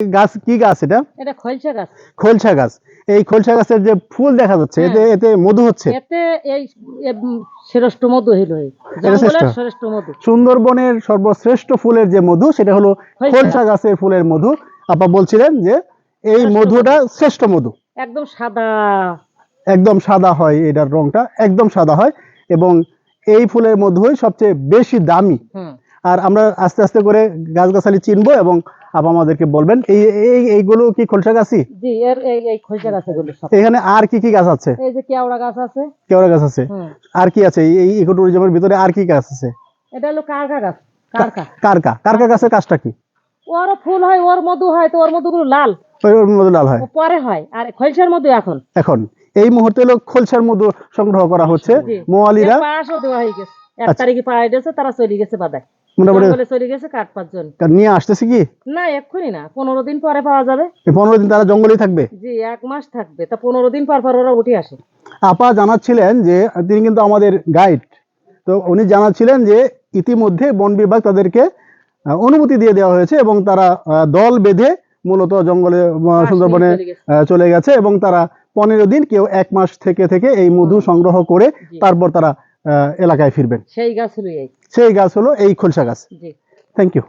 গাছ কি গাছ এটা? এটা খৈলসা গাছ। খৈলসা গাছ। এই খৈলসা গাছের যে ফুল দেখা যাচ্ছে, এতে এতে মধু হচ্ছে। এতে এই শ্রেষ্ঠ মধু হইল, জঙ্গলের শ্রেষ্ঠ মধু। সুন্দরবনের সর্বশ্রেষ্ঠ ফুলের যে মধু, সেটা হলো খৈলসা গাছের ফুলের মধু। আপা বলছিলেন যে এই মধুটা শ্রেষ্ঠ মধু, একদম সাদা, একদম সাদা হয়, এটার রংটা একদম সাদা হয়, এবং এই ফুলের মধুই সবচেয়ে বেশি দামি। আর আমরা আস্তে আস্তে করে গাছগাছালি চিনবো এবং আপা আমাদেরকে বলবেন এইগুলো কি খোলসা গাছই? জি, এই খোলসা গাছ এগুলো সব। এখানে আর কি কি গাছ আছে? এই যে কেওড়া গাছ আছে। কেওড়া গাছ আছে। আর কি আছে এই ইকোট্যুরিজমের ভিতরে? আর কি গাছ আছে? এটা হলো কারকা গাছ। কারকা গাছের কাজটা কি? ওর ফুল হয়, ওর মধু হয়, তো ওর মধুগুলো লাল। ওর মধু লাল হয়, পরে হয়। আর খোলসার মধু এখন এই মুহূর্তে হলো খোলসার মধু সংগ্রহ করা হচ্ছে। মোয়ালিরা পাশও দেওয়া হয়ে গেছে, 1 তারিখে পাওয়া গেছে, তারা চলে গেছে বাদায়, মোটামুটি চলে গেছে কাঠ পাঁচজন নিয়ে আসতেছে কি না, এক্ষুনি না, 15 দিন পরে পাওয়া যাবে। 15 দিন তারা জঙ্গলেই থাকবে? জি, 1 মাস থাকবে, তা 15 দিন পর ওরা উঠে আসে। আপা জানাচ্ছিলেন যে তিনি কিন্তু আমাদের গাইড, তো উনি জানাচ্ছিলেন যে ইতিমধ্যে বন বিভাগ তাদেরকে অনুমতি দিয়ে দেওয়া হয়েছে এবং তারা দল বেঁধে মূলত জঙ্গলে সুন্দরবনে চলে গেছে, এবং তারা 15 দিন, কেউ 1 মাস থেকে এই মধু সংগ্রহ করে তারপর তারা এলাকায় ফিরবেন। সেই গাছ হলো এই খোলসা গাছ। Thank you.